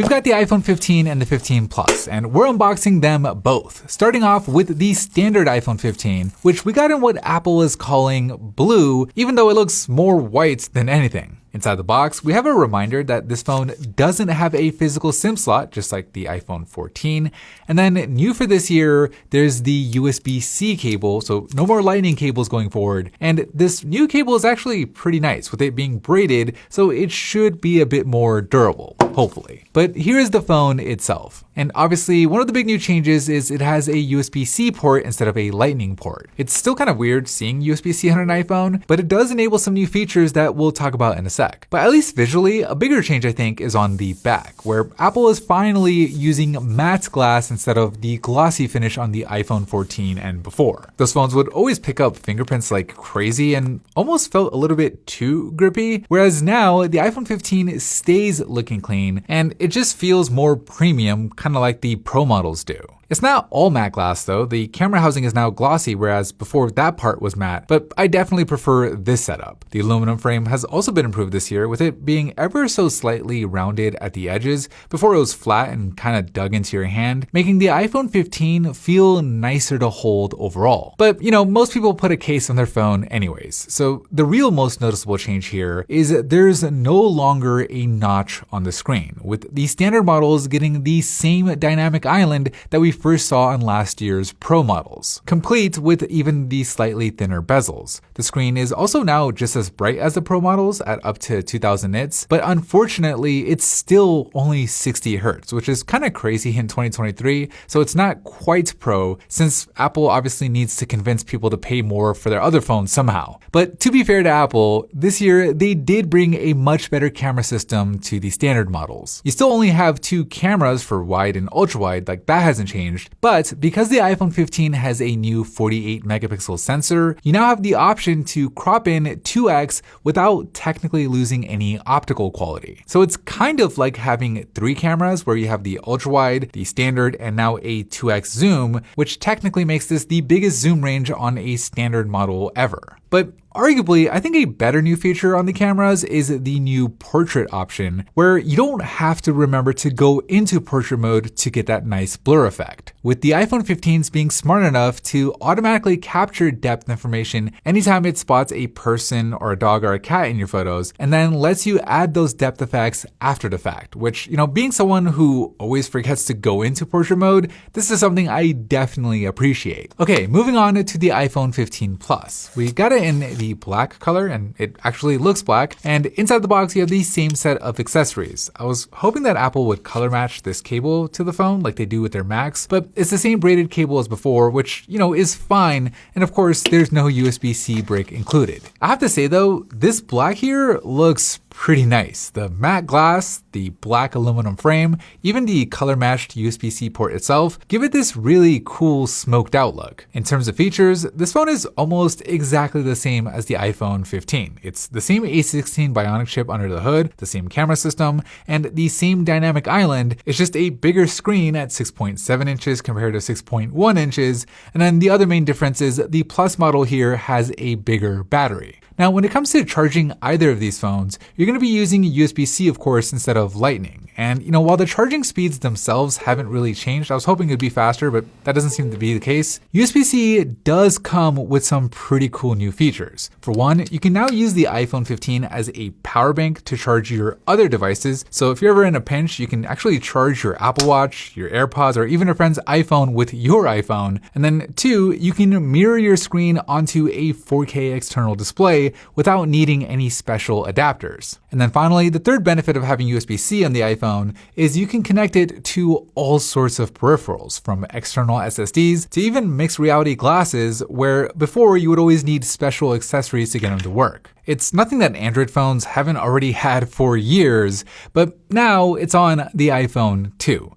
We've got the iPhone 15 and the 15 Plus, and we're unboxing them both. Starting off with the standard iPhone 15, which we got in what Apple is calling blue, even though it looks more white than anything. Inside the box, we have a reminder that this phone doesn't have a physical SIM slot, just like the iPhone 14. And then new for this year, there's the USB-C cable, so no more lightning cables going forward. And this new cable is actually pretty nice, with it being braided, so it should be a bit more durable, hopefully. But here is the phone itself. And obviously, one of the big new changes is it has a USB-C port instead of a lightning port. It's still kind of weird seeing USB-C on an iPhone, but it does enable some new features that we'll talk about in a sec. But at least visually, a bigger change I think is on the back, where Apple is finally using matte glass instead of the glossy finish on the iPhone 14 and before. Those phones would always pick up fingerprints like crazy and almost felt a little bit too grippy, whereas now the iPhone 15 stays looking clean and it just feels more premium, kind of like the Pro models do. It's not all matte glass though. The camera housing is now glossy, whereas before that part was matte, but I definitely prefer this setup. The aluminum frame has also been improved this year, with it being ever so slightly rounded at the edges. Before it was flat and kind of dug into your hand, making the iPhone 15 feel nicer to hold overall. But you know, most people put a case on their phone anyways, so the real most noticeable change here is that there's no longer a notch on the screen, with the standard models getting the same dynamic island that we first saw on last year's Pro models, complete with even the slightly thinner bezels. The screen is also now just as bright as the Pro models at up to 2000 nits, but unfortunately it's still only 60 Hz, which is kind of crazy in 2023, so it's not quite Pro, since Apple obviously needs to convince people to pay more for their other phones somehow. But to be fair to Apple, this year they did bring a much better camera system to the standard models. You still only have two cameras for wide and ultra wide, like that hasn't changed. But because the iPhone 15 has a new 48 megapixel sensor, you now have the option to crop in 2x without technically losing any optical quality. So it's kind of like having three cameras where you have the ultra wide, the standard, and now a 2x zoom, which technically makes this the biggest zoom range on a standard model ever. But arguably, I think a better new feature on the cameras is the new portrait option, where you don't have to remember to go into portrait mode to get that nice blur effect. With the iPhone 15s being smart enough to automatically capture depth information anytime it spots a person or a dog or a cat in your photos, and then lets you add those depth effects after the fact, which, you know, being someone who always forgets to go into portrait mode, this is something I definitely appreciate. Okay, moving on to the iPhone 15 Plus. We got it in the black color, and it actually looks black, and inside the box you have the same set of accessories. I was hoping that Apple would color match this cable to the phone like they do with their Macs, but it's the same braided cable as before, which, you know, is fine, and of course there's no USB-C brick included. I have to say though, this black here looks pretty nice. The matte glass, the black aluminum frame, even the color matched USB-C port itself give it this really cool smoked out look. In terms of features, this phone is almost exactly the same as the iPhone 15. It's the same A16 Bionic chip under the hood, the same camera system, and the same dynamic island. It's just a bigger screen at 6.7 inches compared to 6.1 inches, and then the other main difference is the Plus model here has a bigger battery. Now, when it comes to charging either of these phones, you're going to be using USB-C, of course, instead of Lightning. And, you know, while the charging speeds themselves haven't really changed, I was hoping it'd be faster, but that doesn't seem to be the case. USB-C does come with some pretty cool new features. For one, you can now use the iPhone 15 as a power bank to charge your other devices. So if you're ever in a pinch, you can actually charge your Apple Watch, your AirPods, or even a friend's iPhone with your iPhone. And then two, you can mirror your screen onto a 4K external display without needing any special adapters. And then finally, the third benefit of having USB-C on the iPhone is you can connect it to all sorts of peripherals, from external SSDs to even mixed reality glasses, where before you would always need special accessories to get them to work. It's nothing that Android phones haven't already had for years, but now it's on the iPhone too.